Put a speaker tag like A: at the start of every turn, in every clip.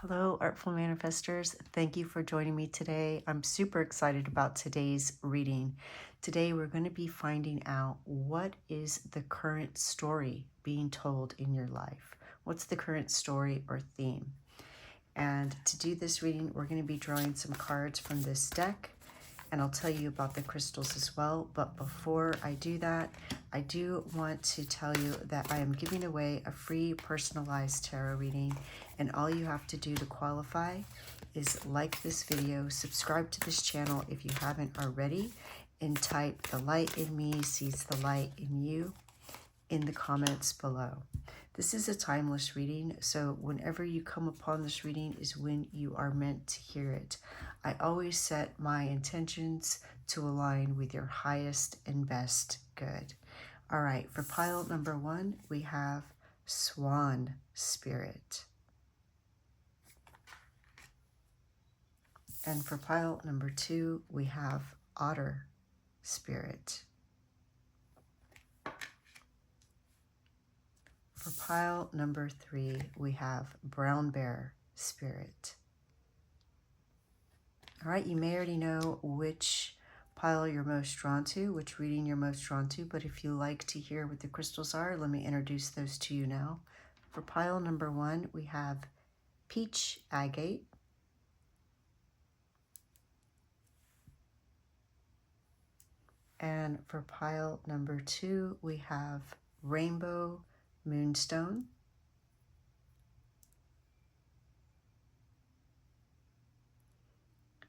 A: Hello, Artful Manifestors. Thank you for joining me today. I'm super excited about today's reading. Today, we're going to be finding out what is the current story being told in your life. What's the current story or theme? And to do this reading, we're going to be drawing some cards from this deck, and I'll tell you about the crystals as well. But before I do that, I do want to tell you that I am giving away a free personalized tarot reading, and all you have to do to qualify is like this video, subscribe to this channel if you haven't already, and type "the light in me sees the light in you" in the comments below. This is a timeless reading, so whenever you come upon this reading is when you are meant to hear it. I always set my intentions to align with your highest and best good. All right, for pile number 1, we have Swan Spirit. And for pile number 2, we have Otter Spirit. For pile number 3, we have Brown Bear Spirit. All right, you may already know which pile you're most drawn to, which reading you're most drawn to, but if you like to hear what the crystals are, let me introduce those to you now. For pile number 1, we have Peach Agate. And for pile number 2, we have Rainbow Moonstone.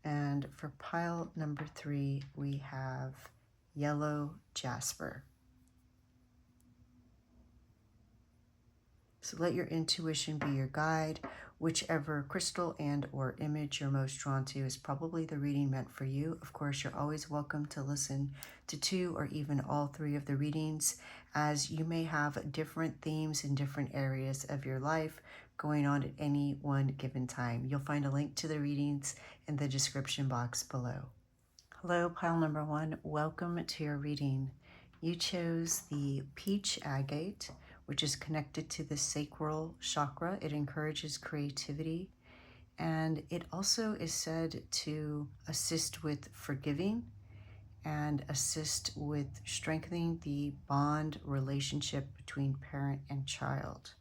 A: And for pile number 3, we have Yellow Jasper. So let your intuition be your guide. Whichever crystal and or image you're most drawn to is probably the reading meant for you. Of course, you're always welcome to listen to 2 or even all 3 of the readings, as you may have different themes in different areas of your life going on at any one given time. You'll find a link to the readings in the description box below. Hello, pile number 1. Welcome to your reading. You chose the Peach Agate, which is connected to the sacral chakra. It encourages creativity, and it also is said to assist with forgiving and assist with strengthening the bond relationship between parent and child.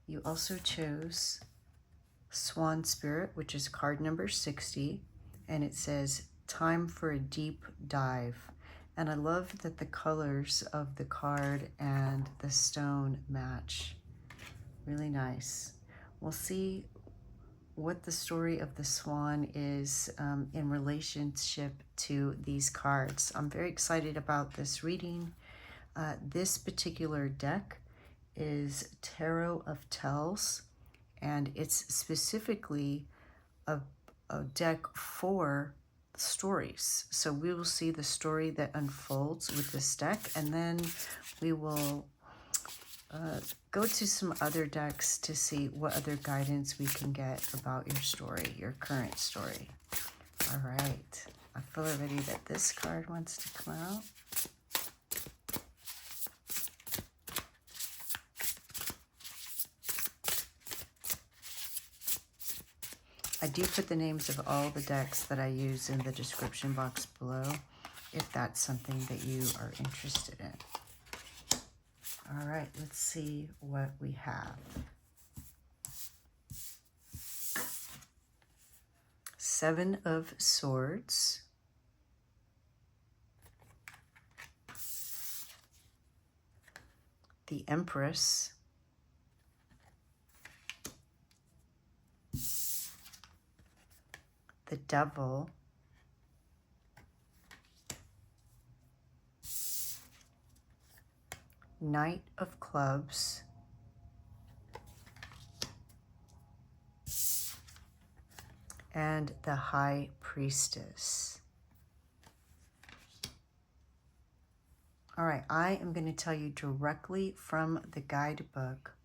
A: You also chose Swan Spirit, which is card number 60, and it says, "Time for a deep dive." And I love that the colors of the card and the stone match. Really nice. We'll see what the story of the swan is in relationship to these cards. I'm very excited about this reading. This particular deck is Tarot of Tells, and it's specifically a deck for stories. So we will see the story that unfolds with this deck, and then we will go to some other decks to see what other guidance we can get about your story, your current story. All right, I feel already that this card wants to come out. I do put the names of all the decks that I use in the description box below, if that's something that you are interested in. All right, let's see what we have. 7 of Swords. The Empress. The Devil. Knight of Clubs. And the High Priestess. All right, I am going to tell you directly from the guidebook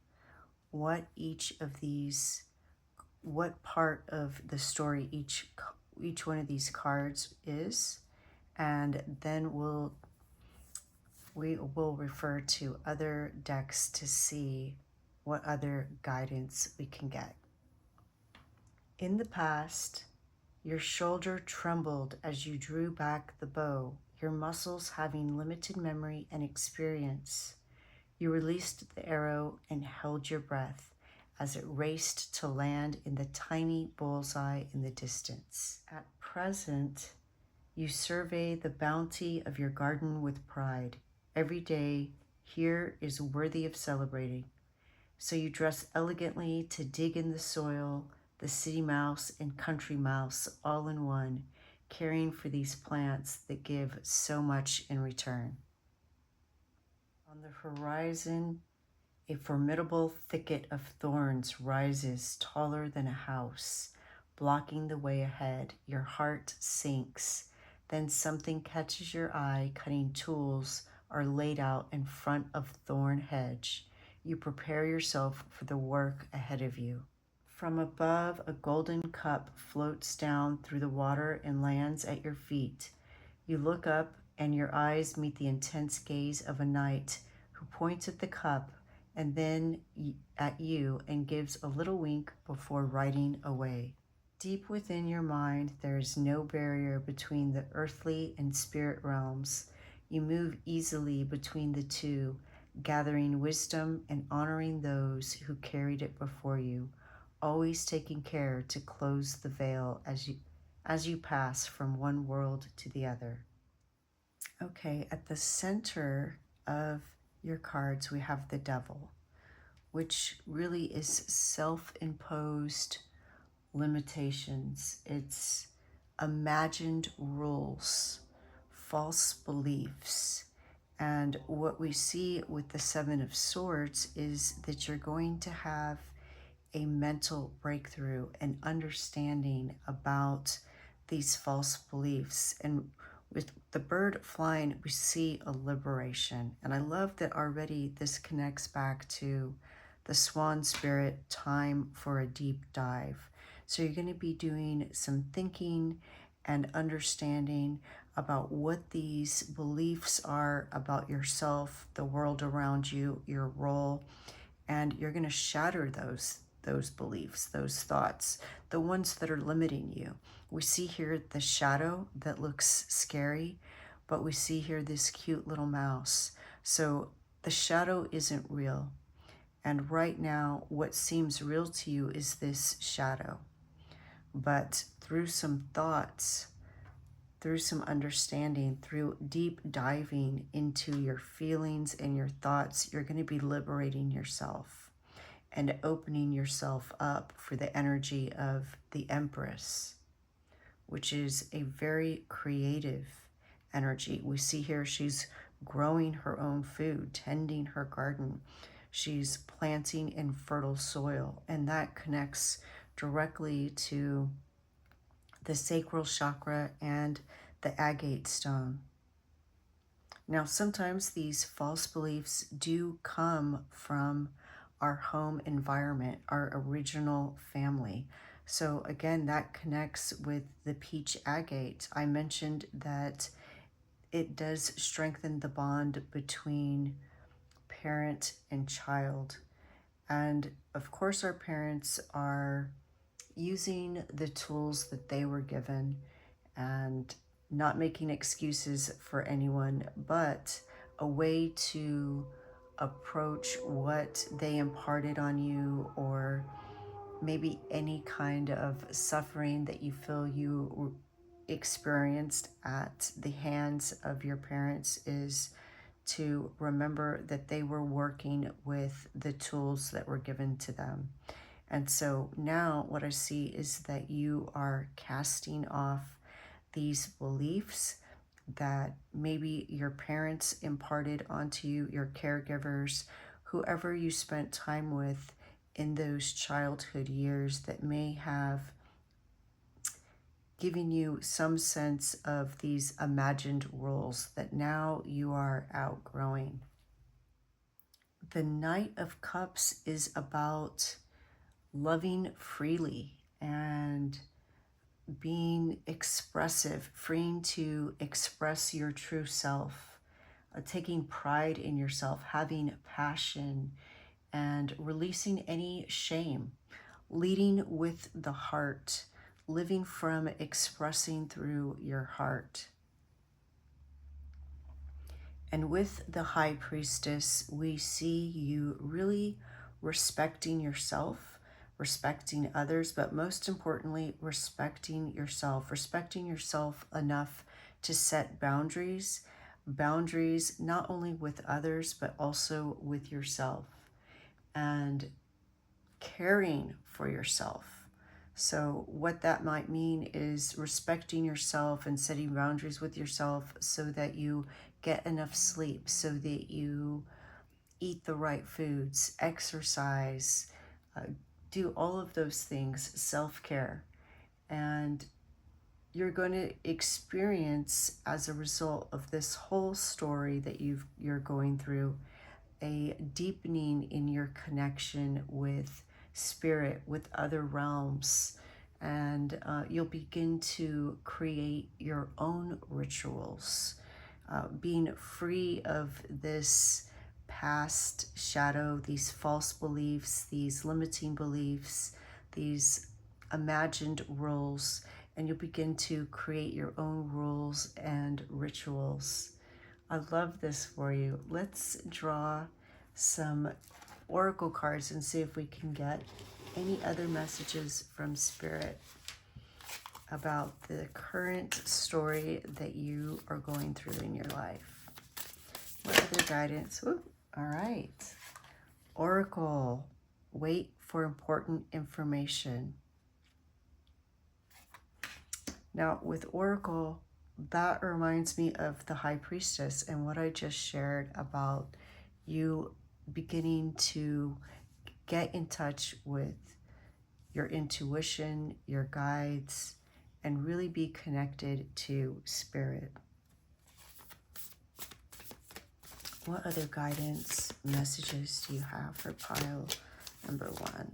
A: what each of these, what part of the story each one of these cards is, and then we will refer to other decks to see what other guidance we can get. In the past, your shoulder trembled as you drew back the bow, your muscles having limited memory and experience. You released the arrow and held your breath as it raced to land in the tiny bullseye in the distance. At present, you survey the bounty of your garden with pride. Every day here is worthy of celebrating. So you dress elegantly to dig in the soil, the city mouse and country mouse all in one, caring for these plants that give so much in return. On the horizon, a formidable thicket of thorns rises taller than a house, blocking the way ahead. Your heart sinks. Then something catches your eye. Cutting tools are laid out in front of thorn hedge. You prepare yourself for the work ahead of you. From above, a golden cup floats down through the water and lands at your feet. You look up and your eyes meet the intense gaze of a knight who points at the cup and then at you and gives a little wink before riding away. Deep within your mind, there is no barrier between the earthly and spirit realms. You move easily between the two, gathering wisdom and honoring those who carried it before you, always taking care to close the veil as you pass from one world to the other. Okay, at the center of your cards, we have the Devil, which really is self-imposed limitations. It's imagined rules, false beliefs. And what we see with the Seven of Swords is that you're going to have a mental breakthrough and understanding about these false beliefs. And with the bird flying, we see a liberation. And I love that already this connects back to the Swan spirit, time for a deep dive. So you're going to be doing some thinking and understanding about what these beliefs are about yourself, the world around you, your role, and you're going to shatter those beliefs, those thoughts, the ones that are limiting you. We see here the shadow that looks scary, but we see here this cute little mouse. So the shadow isn't real. And right now, what seems real to you is this shadow. But through some thoughts, through some understanding, through deep diving into your feelings and your thoughts, you're going to be liberating yourself and opening yourself up for the energy of the Empress, which is a very creative energy. We see here she's growing her own food, tending her garden. She's planting in fertile soil, and that connects directly to the sacral chakra and the agate stone. Now, sometimes these false beliefs do come from our home environment, our original family. So again, that connects with the peach agate. I mentioned that it does strengthen the bond between parent and child. And of course, our parents are using the tools that they were given and not making excuses for anyone, but a way to approach what they imparted on you, or maybe any kind of suffering that you feel you experienced at the hands of your parents, is to remember that they were working with the tools that were given to them. And so now what I see is that you are casting off these beliefs that maybe your parents imparted onto you, your caregivers, whoever you spent time with in those childhood years, that may have given you some sense of these imagined rules that now you are outgrowing. The Knight of Cups is about loving freely and being expressive, freeing to express your true self, taking pride in yourself, having passion and releasing any shame, leading with the heart, living from expressing through your heart. And with the High Priestess, we see you really respecting yourself, respecting others, but most importantly, respecting yourself enough to set boundaries, boundaries not only with others, but also with yourself, and caring for yourself. So what that might mean is respecting yourself and setting boundaries with yourself so that you get enough sleep, so that you eat the right foods, exercise, do all of those things, self-care. And you're going to experience, as a result of this whole story that you're going through, a deepening in your connection with spirit, with other realms, and you'll begin to create your own rituals, being free of this past shadow, these false beliefs, these limiting beliefs, these imagined rules, and you'll begin to create your own rules and rituals. I love this for you. Let's draw some oracle cards and see if we can get any other messages from Spirit about the current story that you are going through in your life. What other guidance? Ooh, all right. Oracle, wait for important information. Now, with Oracle, that reminds me of the High Priestess and what I just shared about you beginning to get in touch with your intuition, your guides, and really be connected to Spirit. What other guidance messages do you have for pile number 1?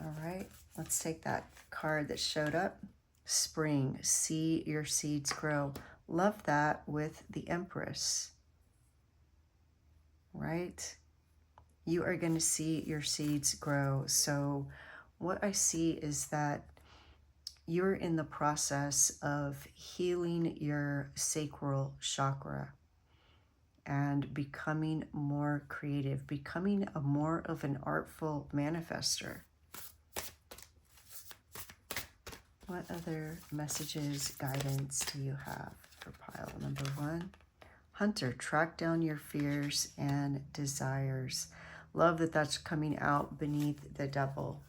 A: All right, let's take that card that showed up. Spring, see your seeds grow. Love that with the Empress, right? You are going to see your seeds grow. So what I see is that you're in the process of healing your sacral chakra and becoming more creative, becoming more of an artful manifester. What other messages, guidance do you have for pile number 1? Hunter, track down your fears and desires. Love that that's coming out beneath the Devil.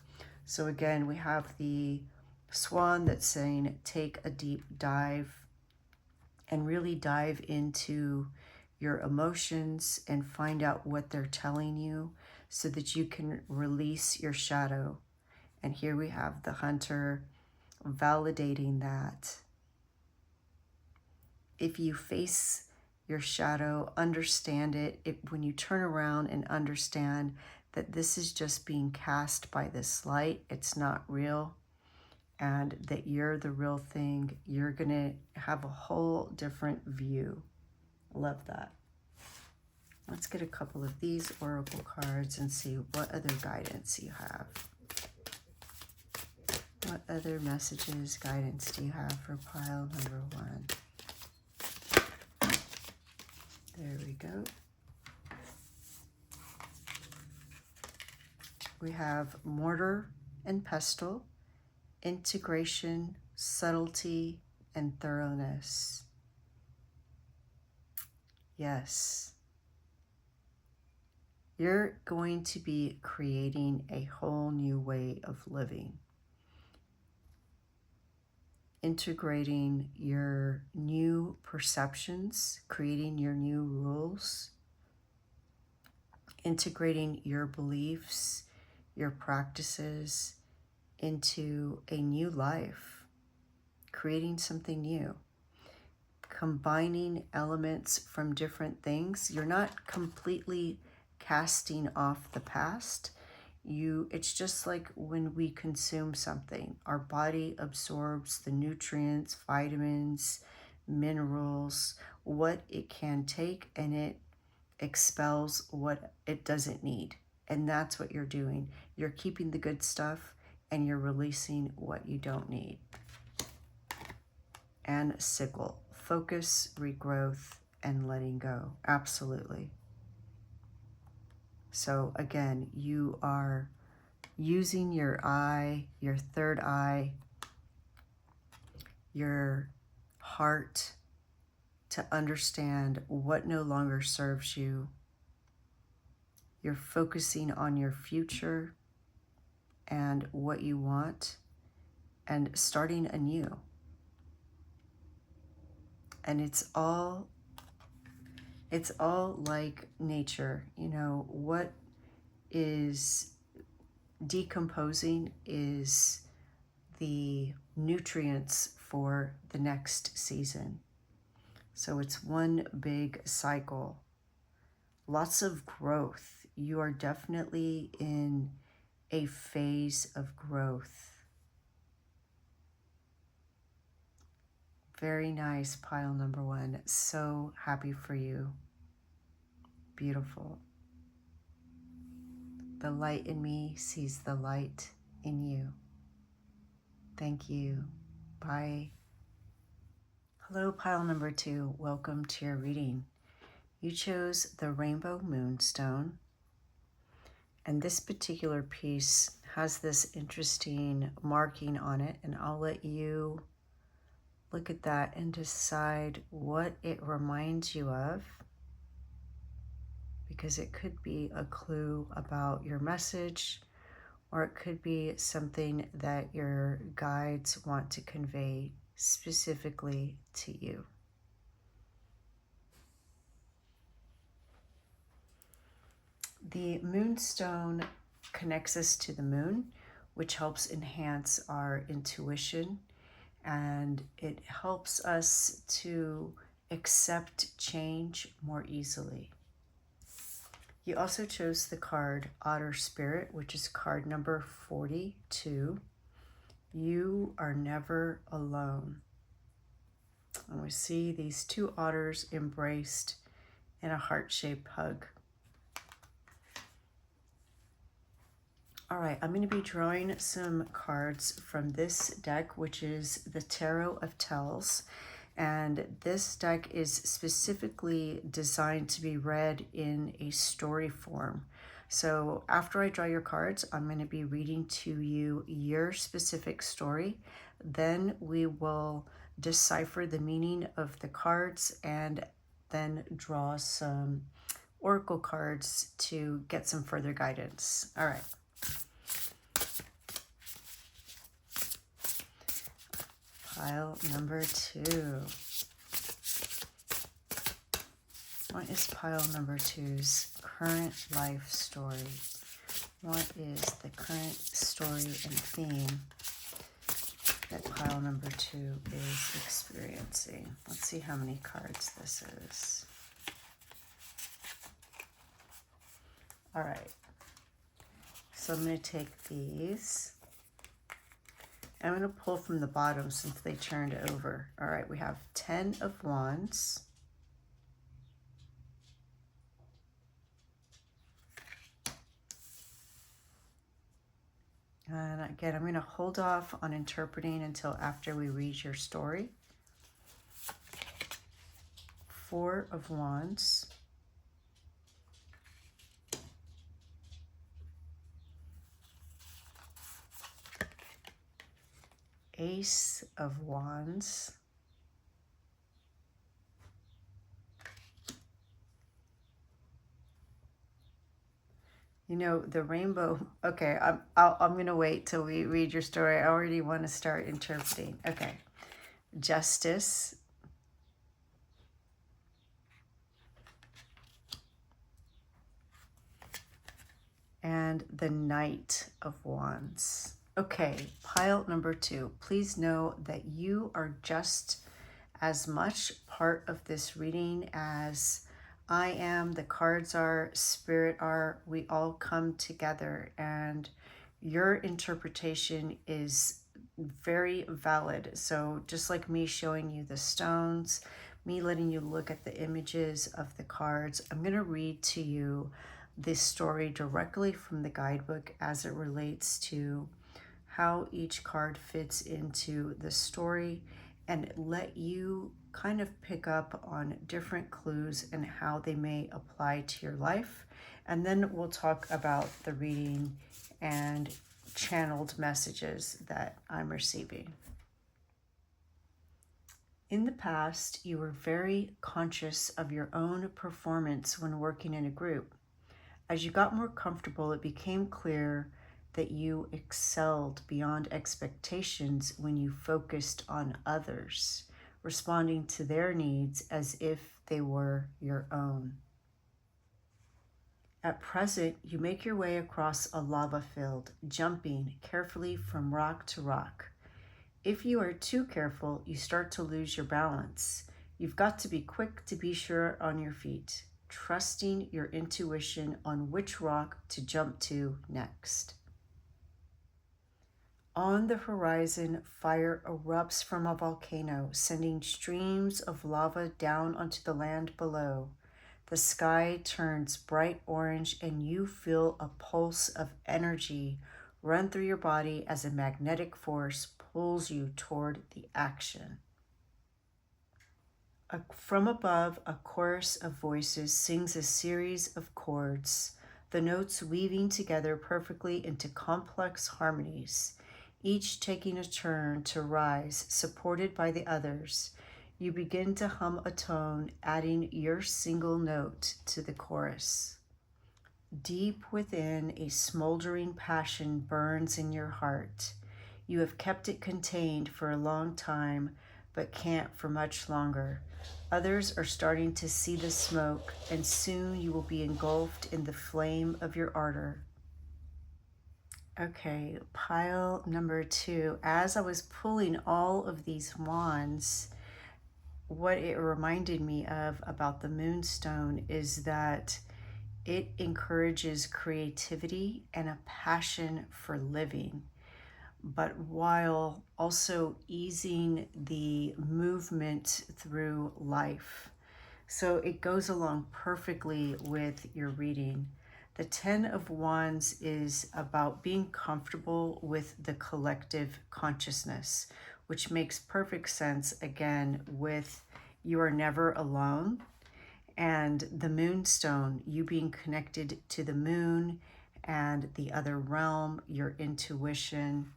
A: So again, we have the Swan that's saying take a deep dive and really dive into your emotions and find out what they're telling you so that you can release your shadow. And here we have the Hunter validating that. If you face your shadow, understand it. When you turn around and understand that this is just being cast by this light, it's not real, and that you're the real thing, you're gonna have a whole different view. Love that. Let's get a couple of these oracle cards and see what other guidance you have. What other messages, guidance do you have for pile number 1? There we go. We have mortar and pestle, integration, subtlety, and thoroughness. Yes. You're going to be creating a whole new way of living. Integrating your new perceptions, creating your new rules, integrating your beliefs, your practices into a new life, creating something new, combining elements from different things. You're not completely casting off the past. It's just like when we consume something, our body absorbs the nutrients, vitamins, minerals, what it can take, and it expels what it doesn't need. And that's what you're doing. You're keeping the good stuff and you're releasing what you don't need. And sickle, focus, regrowth, and letting go. Absolutely. So again, you are using your eye, your third eye, your heart to understand what no longer serves you. You're focusing on your future and what you want and starting anew. And it's all like nature. You know, what is decomposing is the nutrients for the next season. So it's one big cycle. Lots of growth. You are definitely in a phase of growth. Very nice, pile number one. So happy for you. Beautiful. The light in me sees the light in you. Thank you. Bye. Hello, pile number two. Welcome to your reading. You chose the Rainbow Moonstone. And this particular piece has this interesting marking on it, and I'll let you look at that and decide what it reminds you of, because it could be a clue about your message, or it could be something that your guides want to convey specifically to you. The moonstone connects us to the moon, which helps enhance our intuition, and it helps us to accept change more easily. You also chose the card Otter Spirit, which is card number 42. You are never alone. And we see these two otters embraced in a heart-shaped hug. All right, I'm going to be drawing some cards from this deck, which is the Tarot of Tells. And this deck is specifically designed to be read in a story form. So after I draw your cards, I'm going to be reading to you your specific story. Then we will decipher the meaning of the cards and then draw some oracle cards to get some further guidance. All right. Pile number two. What is pile number two's current life story? What is the current story and theme that pile number two is experiencing? Let's see how many cards this is. All right. So I'm going to take these. I'm going to pull from the bottom since they turned over. All right, we have 10 of Wands. And again, I'm going to hold off on interpreting until after we read your story. 4 of Wands. Ace of Wands. You know, the rainbow. Okay, I'm going to wait till we read your story. I already want to start interpreting. Okay. Justice. And the Knight of Wands. Okay, pile number two. Please know that you are just as much part of this reading as I am, the cards are, spirit are, we all come together, and your interpretation is very valid. So just like me showing you the stones, me letting you look at the images of the cards, I'm going to read to you this story directly from the guidebook as it relates to how each card fits into the story, and let you kind of pick up on different clues and how they may apply to your life. And then we'll talk about the reading and channeled messages that I'm receiving. In the past, you were very conscious of your own performance when working in a group. As you got more comfortable, it became clear that you excelled beyond expectations when you focused on others, responding to their needs as if they were your own. At present, you make your way across a lava field, jumping carefully from rock to rock. If you are too careful, you start to lose your balance. You've got to be quick to be sure on your feet, trusting your intuition on which rock to jump to next. On the horizon, fire erupts from a volcano, sending streams of lava down onto the land below. The sky turns bright orange, and you feel a pulse of energy run through your body as a magnetic force pulls you toward the action. From above, a chorus of voices sings a series of chords, the notes weaving together perfectly into complex harmonies, each taking a turn to rise, supported by the others. You begin to hum a tone, adding your single note to the chorus. Deep within, a smoldering passion burns in your heart. You have kept it contained for a long time, but can't for much longer. Others are starting to see the smoke, and soon you will be engulfed in the flame of your ardor. Okay, pile number 2. As I was pulling all of these wands, what it reminded me of about the moonstone is that it encourages creativity and a passion for living, but while also easing the movement through life. So it goes along perfectly with your reading. The 10 of Wands is about being comfortable with the collective consciousness, which makes perfect sense again with you are never alone. And the moonstone, you being connected to the moon and the other realm, your intuition.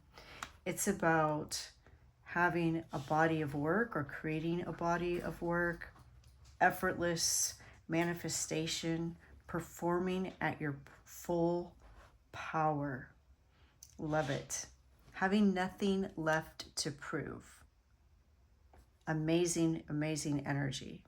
A: It's about having a body of work or creating a body of work, effortless manifestation, performing at your full power. Love it. Having nothing left to prove. Amazing, amazing energy.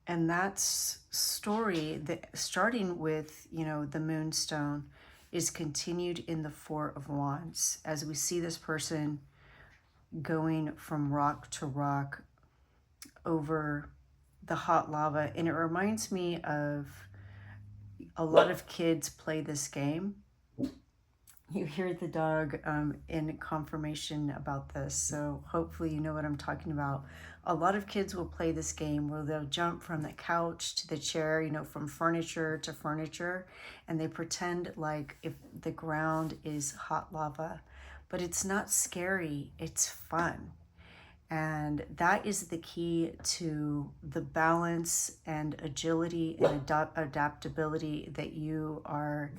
A: And that's story that starting with, the moonstone is continued in the 4 of Wands as we see this person going from rock to rock over the hot lava. And it reminds me of a lot of kids play this game. You hear the dog in confirmation about this, so hopefully you know what I'm talking about. A lot of kids will play this game where they'll jump from the couch to the chair, from furniture to furniture, and they pretend like if the ground is hot lava. But it's not scary, it's fun. And that is the key to the balance and agility and adaptability that you are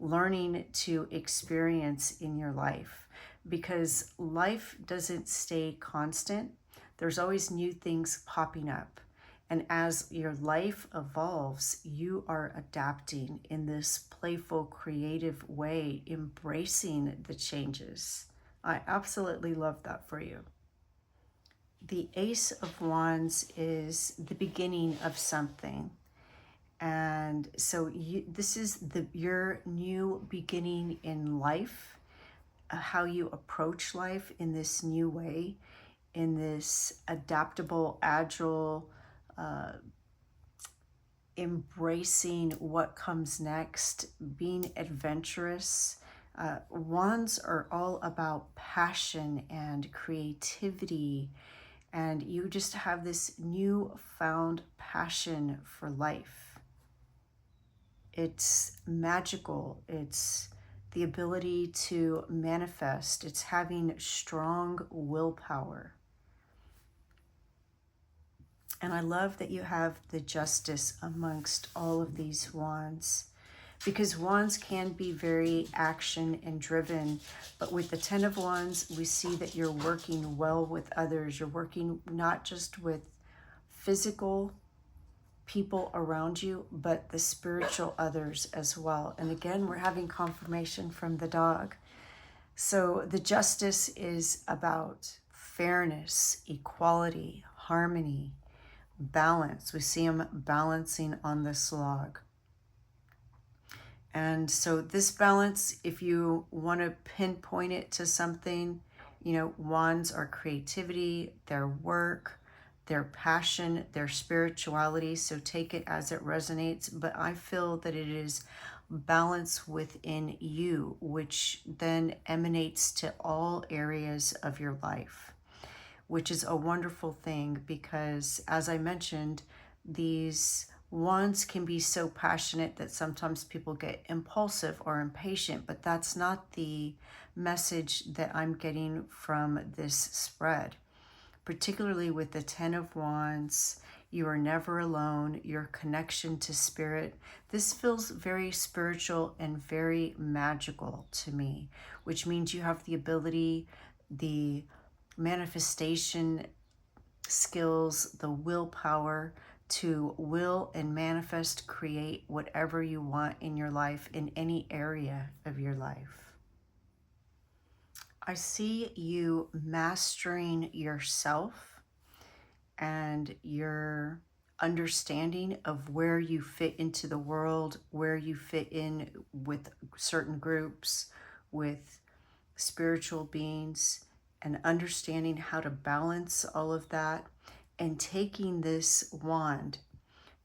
A: learning to experience in your life, because life doesn't stay constant. There's always new things popping up. And as your life evolves, you are adapting in this playful, creative way, embracing the changes. I absolutely love that for you. The Ace of Wands is the beginning of something. And so this is your new beginning in life, how you approach life in this new way, in this adaptable, agile, embracing what comes next, being adventurous. Wands are all about passion and creativity, and you just have this newfound passion for life. It's magical. It's the ability to manifest. It's having strong willpower. And I love that you have the Justice amongst all of these wands, because wands can be very action and driven, but with the Ten of Wands, we see that you're working well with others. You're working not just with physical people around you, but the spiritual others as well. And again, we're having confirmation from the dog. So the Justice is about fairness, equality, harmony, balance. We see him balancing on this log. And so this balance, if you want to pinpoint it to something, wands are creativity, their work, their passion, their spirituality. So take it as it resonates. But I feel that it is balance within you, which then emanates to all areas of your life, which is a wonderful thing, because as I mentioned, these wands can be so passionate that sometimes people get impulsive or impatient, but that's not the message that I'm getting from this spread. Particularly with the Ten of Wands, you are never alone. Your connection to spirit, this feels very spiritual and very magical to me, which means you have the ability, the manifestation skills, the willpower to will and manifest, create whatever you want in your life, in any area of your life. I see you mastering yourself and your understanding of where you fit into the world, where you fit in with certain groups, with spiritual beings, and understanding how to balance all of that, and taking this wand,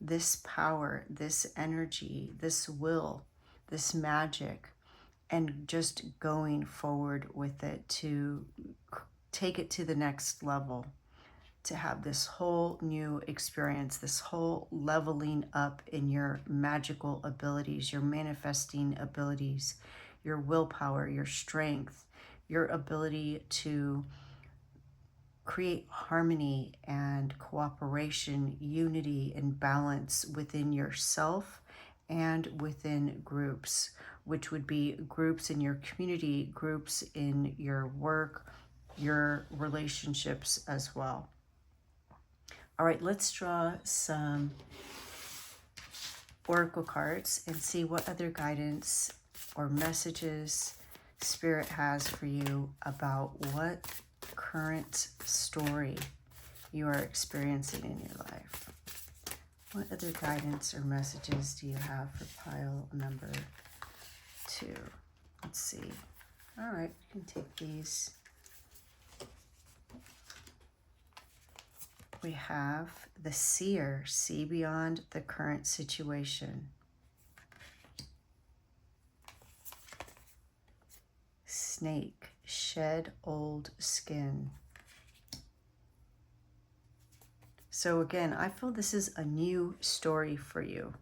A: this power, this energy, this will, this magic, and just going forward with it to take it to the next level, to have this whole new experience, this whole leveling up in your magical abilities, your manifesting abilities, your willpower, your strength, your ability to create harmony and cooperation, unity and balance within yourself and within groups, which would be groups in your community, groups in your work, your relationships as well. All right, let's draw some oracle cards and see what other guidance or messages Spirit has for you about what current story you are experiencing in your life. What other guidance or messages do you have for pile number 2? Let's see. All right, you can take these. We have the seer, see beyond the current situation. Snake, shed old skin. So again, I feel this is a new story for you.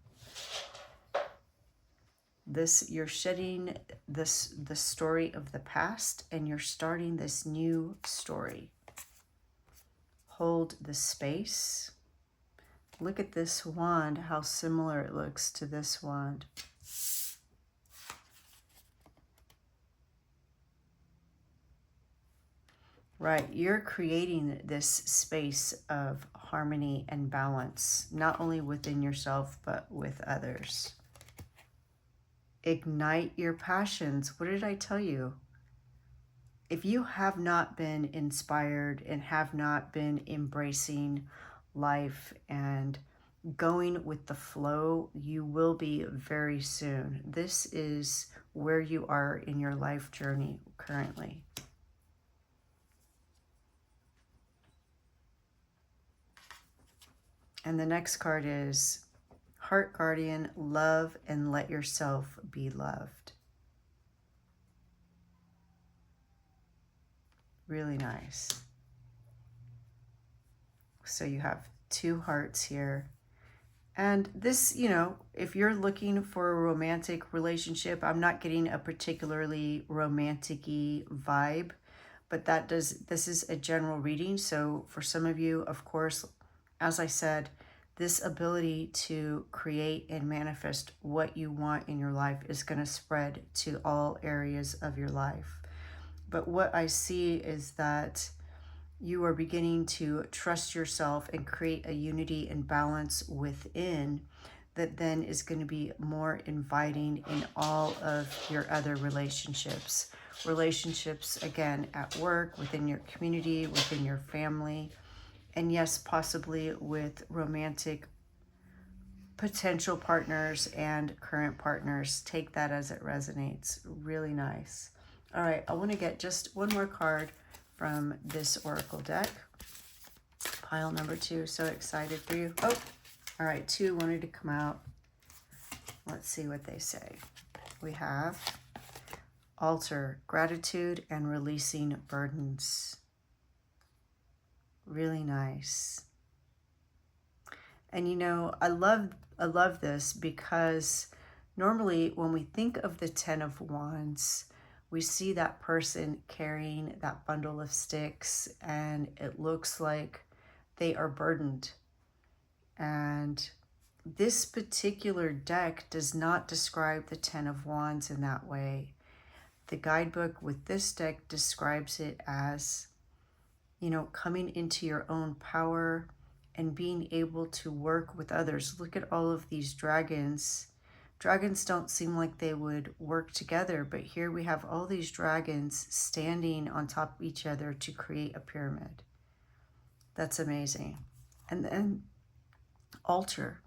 A: You're shedding the story of the past, and you're starting this new story. Hold the space. Look at this wand, how similar it looks to this wand. Right, you're creating this space of harmony and balance, not only within yourself, but with others. Ignite your passions. What did I tell you? If you have not been inspired and have not been embracing life and going with the flow, you will be very soon. This is where you are in your life journey currently. And the next card is Heart Guardian, love and let yourself be loved. Really nice. So you have 2 hearts here. And this, you know, if you're looking for a romantic relationship, I'm not getting a particularly romantic-y vibe, but this is a general reading. So for some of you, of course, as I said, this ability to create and manifest what you want in your life is going to spread to all areas of your life. But what I see is that you are beginning to trust yourself and create a unity and balance within that then is going to be more inviting in all of your other relationships. Relationships, again, at work, within your community, within your family, and yes, possibly with romantic potential partners and current partners. Take that as it resonates. Really nice. All right, I want to get just one more card from this oracle deck. Pile number 2. So excited for you. Oh, all right, 2 wanted to come out. Let's see what they say. We have Altar, gratitude and releasing burdens. Really nice. And you know, I love this because normally when we think of the 10 of Wands, we see that person carrying that bundle of sticks and it looks like they are burdened. And this particular deck does not describe the 10 of Wands in that way. The guidebook with this deck describes it as, you know, coming into your own power and being able to work with others. Look at all of these dragons. Dragons don't seem like they would work together, but here we have all these dragons standing on top of each other to create a pyramid. That's amazing. And then Altar.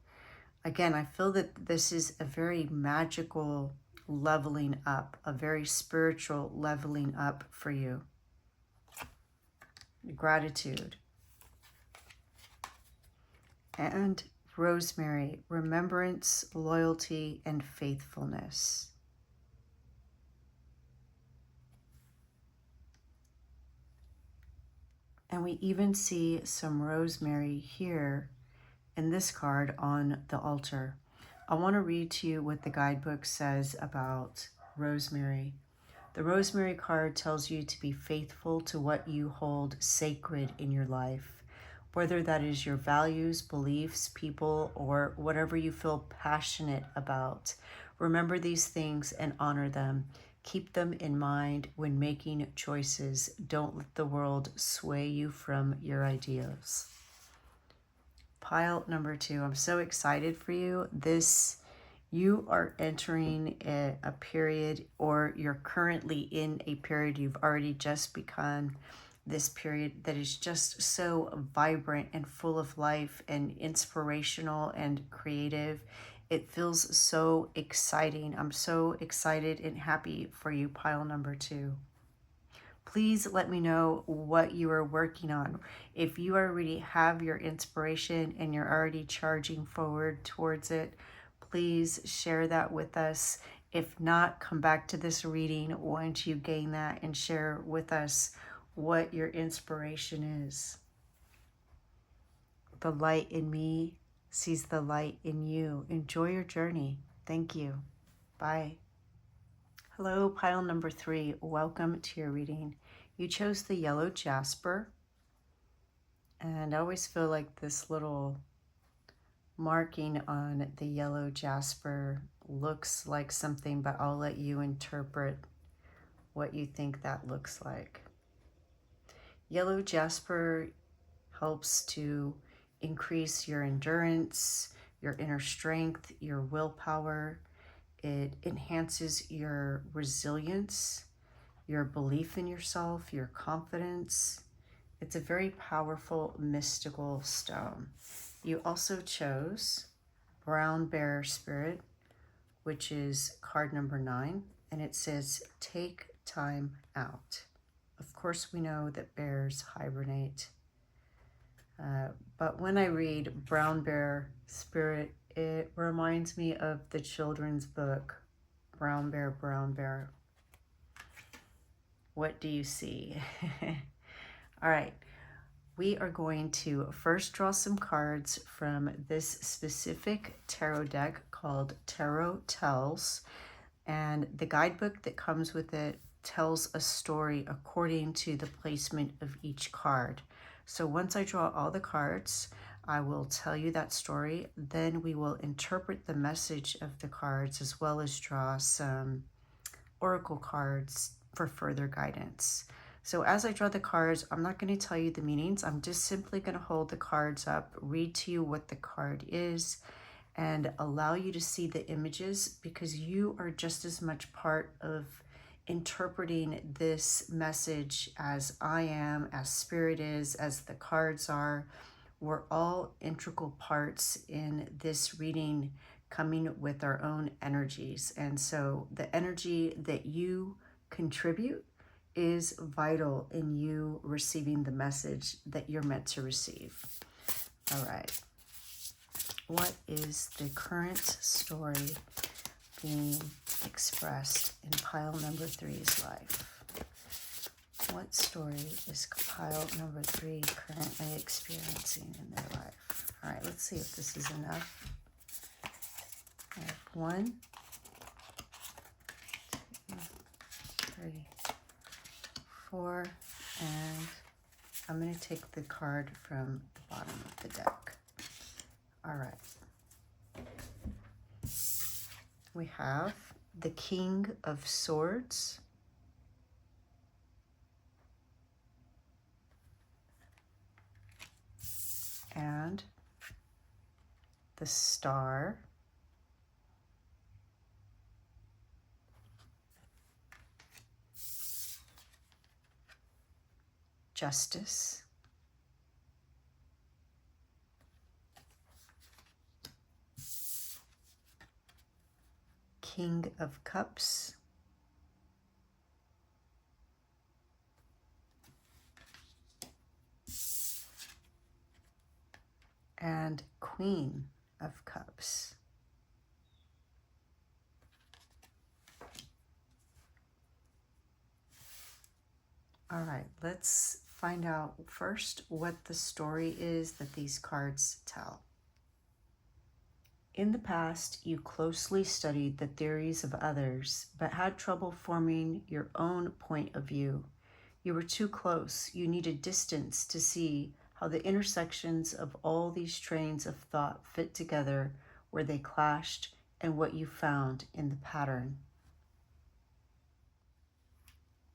A: Again, I feel that this is a very magical leveling up, a very spiritual leveling up for you. Gratitude. And Rosemary, remembrance, loyalty, and faithfulness. And we even see some rosemary here in this card on the altar. I want to read to you what the guidebook says about rosemary. The rosemary card tells you to be faithful to what you hold sacred in your life, whether that is your values, beliefs, people, or whatever you feel passionate about. Remember these things and honor them. Keep them in mind when making choices. Don't let the world sway you from your ideas. Pile number 2. I'm so excited for you. You are entering a period, or you're currently in a period, you've already just begun this period that is just so vibrant and full of life and inspirational and creative. It feels so exciting. I'm so excited and happy for you, pile number 2. Please let me know what you are working on. If you already have your inspiration and you're already charging forward towards it, please share that with us. If not, come back to this reading once you gain that and share with us what your inspiration is. The light in me sees the light in you. Enjoy your journey. Thank you. Bye. Hello, pile number 3. Welcome to your reading. You chose the yellow jasper. And I always feel like this little marking on the yellow jasper looks like something, but I'll let you interpret what you think that looks like. Yellow jasper helps to increase your endurance, your inner strength, your willpower. It enhances your resilience, your belief in yourself, your confidence. It's a very powerful mystical stone. You also chose Brown Bear Spirit, which is card number 9, and it says, take time out. Of course, we know that bears hibernate. But when I read Brown Bear Spirit, it reminds me of the children's book, Brown Bear, Brown Bear. What do you see? All right. We are going to first draw some cards from this specific tarot deck called Tarot Tells. And the guidebook that comes with it tells a story according to the placement of each card. So once I draw all the cards, I will tell you that story. Then we will interpret the message of the cards as well as draw some oracle cards for further guidance. So as I draw the cards, I'm not going to tell you the meanings. I'm just simply going to hold the cards up, read to you what the card is, and allow you to see the images, because you are just as much part of interpreting this message as I am, as Spirit is, as the cards are. We're all integral parts in this reading, coming with our own energies. And so the energy that you contribute is vital in you receiving the message that you're meant to receive. All right. What is the current story being expressed in pile number 3's life? What story is pile number 3 currently experiencing in their life? All right, let's see if this is enough. I have 1, 2, 3, 4, and I'm going to take the card from the bottom of the deck. All right. We have the King of Swords, and the Star, Justice, King of Cups, and Queen of Cups. All right, let's find out first what the story is that these cards tell. In the past, you closely studied the theories of others, but had trouble forming your own point of view. You were too close. You needed distance to see how the intersections of all these trains of thought fit together, where they clashed, and what you found in the pattern.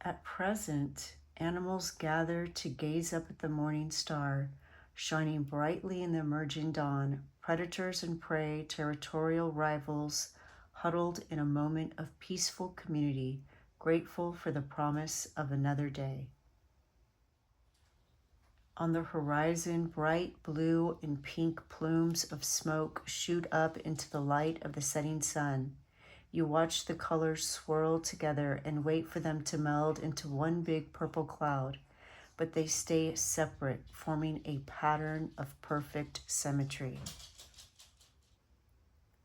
A: At present, animals gather to gaze up at the morning star, shining brightly in the emerging dawn. Predators and prey, territorial rivals, huddled in a moment of peaceful community, grateful for the promise of another day. On the horizon, bright blue and pink plumes of smoke shoot up into the light of the setting sun. You watch the colors swirl together and wait for them to meld into one big purple cloud, but they stay separate, forming a pattern of perfect symmetry.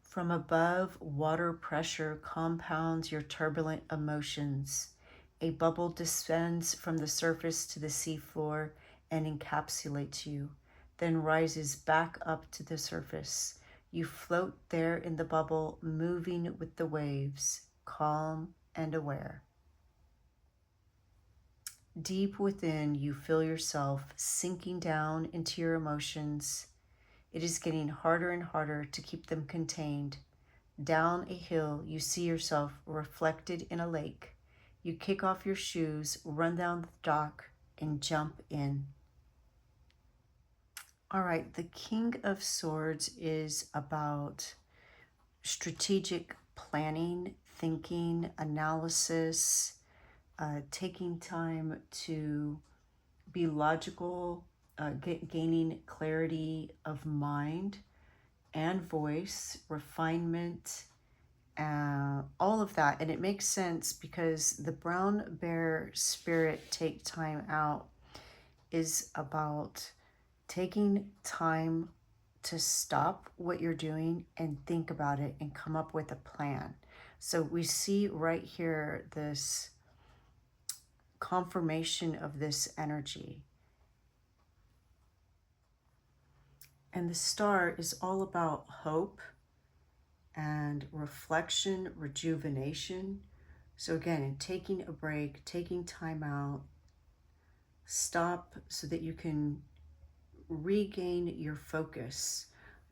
A: From above, water pressure compounds your turbulent emotions. A bubble descends from the surface to the seafloor and encapsulates you, then rises back up to the surface. You float there in the bubble, moving with the waves, calm and aware. Deep within, you feel yourself sinking down into your emotions. It is getting harder and harder to keep them contained. Down a hill, you see yourself reflected in a lake. You kick off your shoes, run down the dock, and jump in. All right, the King of Swords is about strategic planning, thinking, analysis, taking time to be logical, gaining clarity of mind and voice, refinement, all of that. And it makes sense because the brown bear spirit, take time out, is about taking time to stop what you're doing and think about it and come up with a plan. So we see right here this confirmation of this energy. And the star is all about hope and reflection, rejuvenation. So again, taking a break, taking time out, stop so that you can regain your focus.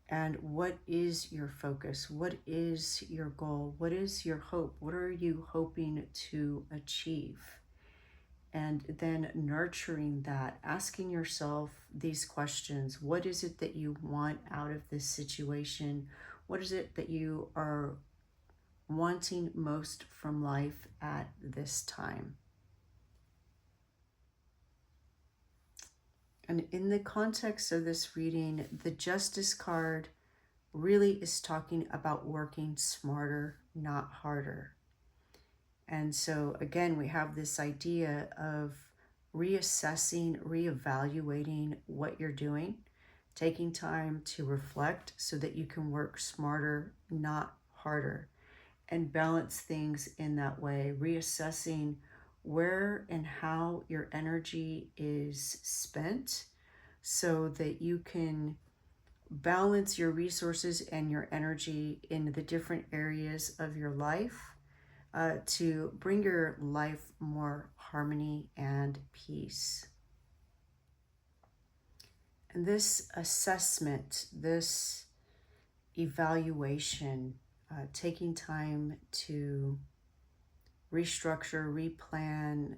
A: And what is your focus? What is your goal? What is your hope? What are you hoping to achieve? And then nurturing that, asking yourself these questions. What is it that you want out of this situation? What is it that you are wanting most from life at this time? And in the context of this reading, the Justice card really is talking about working smarter, not harder. And so again, we have this idea of reassessing, reevaluating what you're doing, taking time to reflect so that you can work smarter, not harder, and balance things in that way, reassessing where and how your energy is spent so that you can balance your resources and your energy in the different areas of your life to bring your life more harmony and peace. And this assessment, this evaluation, taking time to restructure, replan,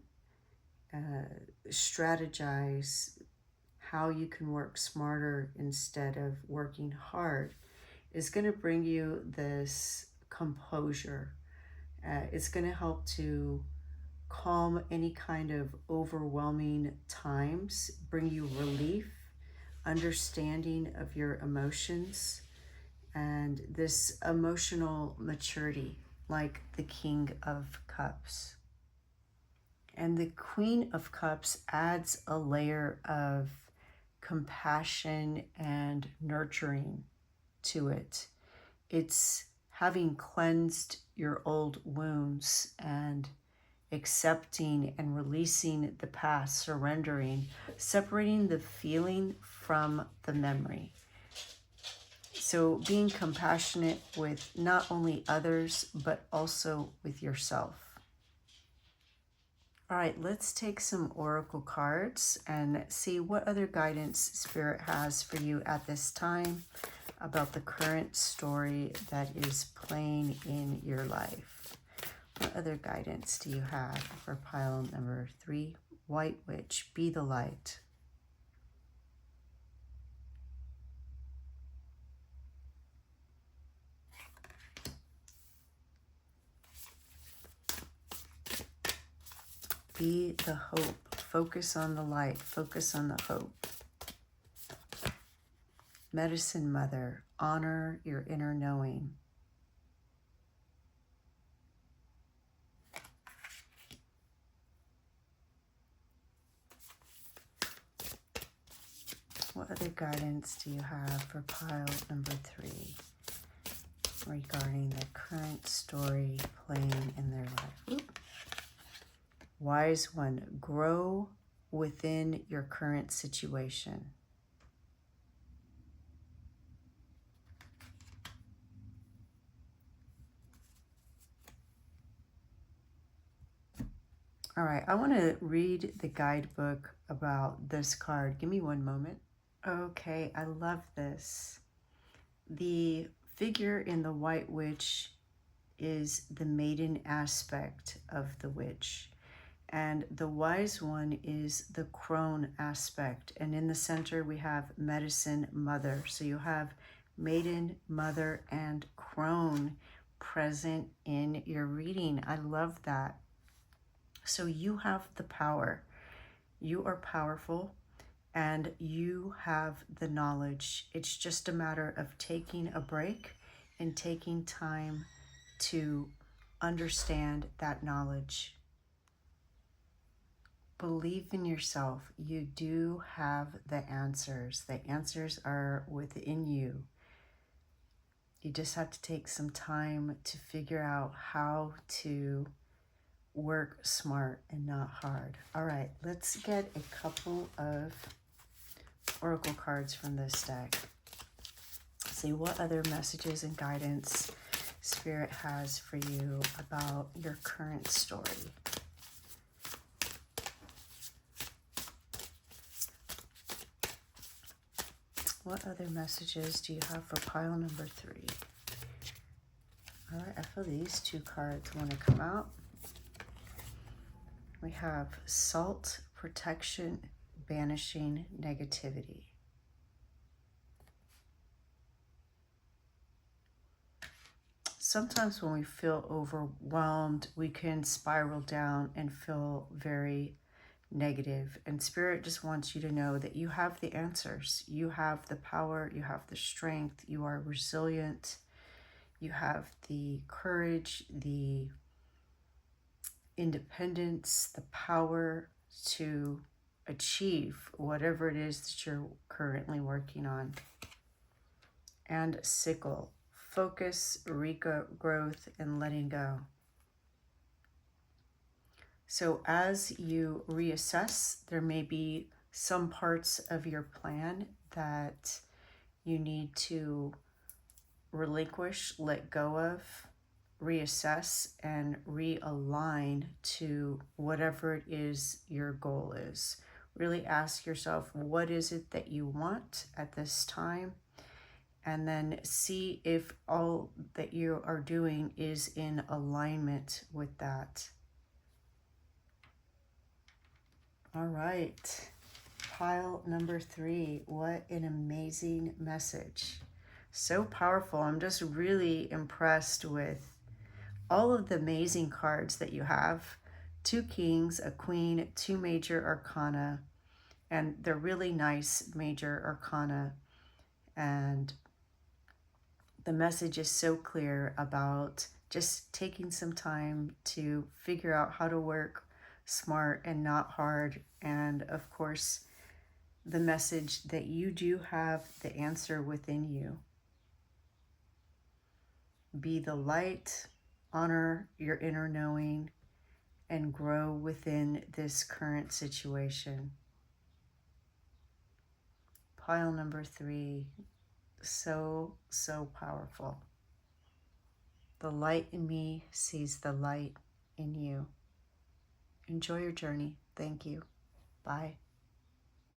A: strategize how you can work smarter instead of working hard is going to bring you this composure. It's going to help to calm any kind of overwhelming times, bring you relief, understanding of your emotions, and this emotional maturity, like the King of Cups. And the Queen of Cups adds a layer of compassion and nurturing to it. It's having cleansed your old wounds and accepting and releasing the past, surrendering, separating the feeling from the memory. So being compassionate with not only others, but also with yourself. All right, let's take some oracle cards and see what other guidance Spirit has for you at this time about the current story that is playing in your life. What other guidance do you have for pile number 3? White Witch, be the light. Be the hope. Focus on the light. Focus on the hope. Medicine Mother, honor your inner knowing. What other guidance do you have for pile number 3 regarding the current story playing in their life? Oop. Wise One, grow within your current situation. All right, I want to read the guidebook about this card. Give me one moment. Okay, I love this. The figure in the White Witch is the maiden aspect of the witch. And the Wise One is the crone aspect. And in the center, we have Medicine Mother. So you have Maiden, Mother, and Crone present in your reading. I love that. So you have the power. You are powerful and you have the knowledge. It's just a matter of taking a break and taking time to understand that knowledge. Believe in yourself. You do have the answers. The answers are within you. You just have to take some time to figure out how to work smart and not hard. All right, let's get a couple of oracle cards from this deck. See what other messages and guidance Spirit has for you about your current story. What other messages do you have for pile number 3? All right, I feel these 2 cards want to come out. We have salt, protection, banishing negativity. Sometimes when we feel overwhelmed, we can spiral down and feel very negative. And Spirit just wants you to know that you have the answers. You have the power, you have the strength, you are resilient, you have the courage, the independence, the power to achieve whatever it is that you're currently working on. And sickle, focus, regrowth, and letting go. So as you reassess, there may be some parts of your plan that you need to relinquish, let go of, reassess, and realign to whatever it is your goal is. Really ask yourself, what is it that you want at this time? And then see if all that you are doing is in alignment with that. All right, pile number 3. What an amazing message. So powerful. I'm just really impressed with all of the amazing cards that you have. 2 kings, a queen, 2 major arcana, and they're really nice major arcana. And the message is so clear about just taking some time to figure out how to work smart and not hard. And of course, the message that you do have the answer within you. Be the light, honor your inner knowing, and grow within this current situation. Pile number 3, so powerful. The light in me sees the light in you. Enjoy your journey. Thank you. Bye.